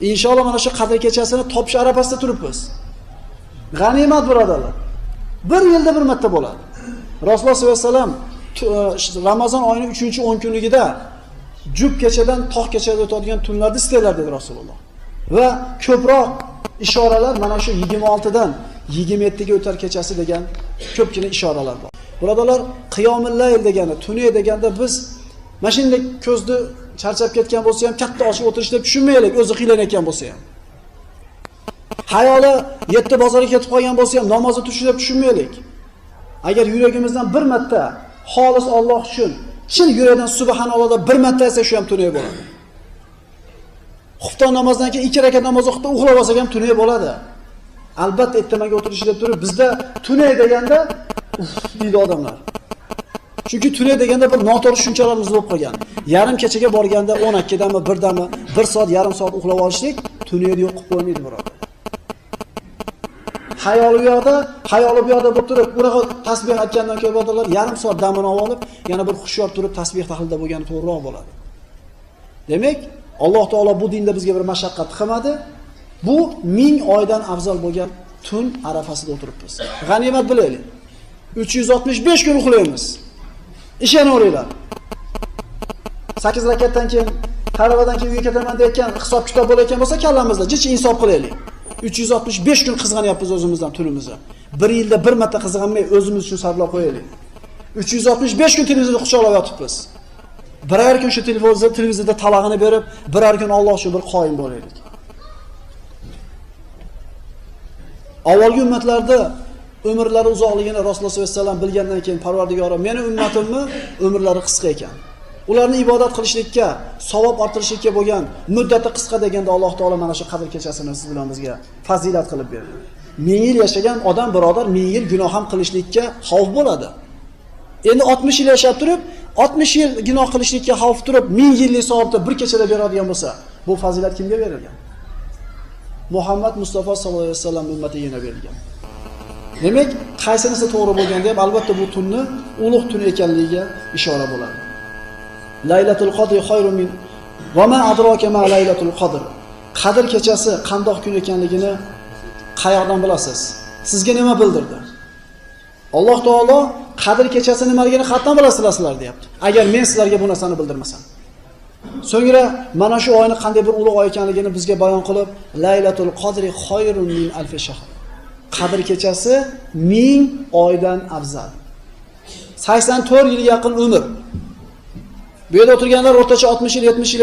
Inshaalloh mana shu qadr kechasini topish arafasida turibmiz. G'animat birodarlar. Bir yilda bir marta bo'ladi. Rasululloh sollallohu alayhi vasallam Ramazon oyining 3-10 kunligida jub kechadan tog' kechada o'tadigan tunlarni istaylar dedi Rasululloh. Va ko'proq ishoralar mana shu 26 dan 27 ga o'tar kechasi degan ko'pgina ishoralar bor. Birodarlar, qiyomul layl degani, tuni deganda biz mana shunday ko'zni charchab ketgan bo'lsa ham katta ochib o'tirishni tushunmaylik, o'zi qiylanayotgan bo'lsa ham. Hayoli 7 bozorga ketib qolgan bo'lsa ham namozni tushunib tushunmaylik. Agar yuragimizdan bir marta xolis Alloh uchun chin yurakdan subhanalloh bir marta aytsa shu ham tunay bo'ladi. Xufton namozdan keyin 2 rakat namoz o'qib uxlab olsak ham tunay bo'ladi. Albatta ertamaga o'tirish deb turib bizda tunay deganda deydi odamlar. Chunki tunay deganda bir noto'g'ri tushunchalarimiz bo'lib qolgan. Yarim kechaga borganda 12 dami, 1 dami, 1 soat, yarim soat uxlab olishlik tunayni yo'q qilib qo'ymaydi birodar. Hayoli bu yoqda bo'lib turib, bunaqa tasbih aytgandan keyin birodarlar yarim soat damini olib, yana bir xushyor turib tasbih tahlilda bo'lgani to'g'riroq bo'ladi. Demak, Alloh taolo bu dinda bizga bir mashaqqat qilmadi. Bu 1000 oydan afzal bo'lgan tun arafasida o'tiribmiz. G'animat bilaylik. 365 kun uxlaymiz. Ishonaveringlar. 8 rakatdan keyin, taravadan keyin uyga ketaman deyotgan hisob kitob bo'layotgan bo'lsa kallamizda jichi insof qilaylik. 365 kun qizg'anyapmiz o'zimizdan tunimizni. Bir yilda bir marta qizg'anmay o'zimiz uchun sarflab qo'yaylik. 365 kun televizorda quchoqlab yotibmiz. Birar kun shu televizorda talag'ini berib, birar kun Alloh uchun bir qoyim bo'laylik. Avvalgi ummatlarda umrlari uzoqligini Rasululloh sollallohu alayhi vasallam bilgandan keyin Parvardigorim, meni ummatimni umrlari qisqa ekan. Ularni ibodat qilishlikka, savob orttirishlikka bo'lgan muddati qisqa deganda Alloh taolo mana shu qadr kechasini siz bilan bizga fazilat qilib berdi. 1000 yil yashagan odam birodar 1000 yil gunoh ham qilishlikka xavf bo'ladi. Endi 60 yil yashab turib, 60 yil gunoh qilishlikka xavf turib, 1000 yillik savobni bir kechada beradigan bo'lsa, bu fazilat kimga berilgan? Muhammad Mustafa sallallohu alayhi vasallam ummatiga berilgan. Demak, qaysinisi to'g'ri bo'lganda ham albatta bu tunni ulug' tun ekanligiga ishora bo'ladi. Laylatul qadr xayrun min va ma adraka ma laylatul qadr. Qadr kechasi qandoq kun ekanligini qayoqdan bilasiz? Sizga nima bildirdi? Alloh taolo qadr kechasi nimaligini qatdan bilasizlar deyapti. Agar men sizlarga bu narsani bildirmasam. So'ngra mana shu oyni qanday bir ulug' oy ekanligini bizga bayon qilib, Laylatul qadri xayrun min alf shahr. Qadr kechasi 1000 oydan afzal. 84 yilga yaqin umr. Bu yerda o'tirganlar o'rtacha 60 yil, 70 yil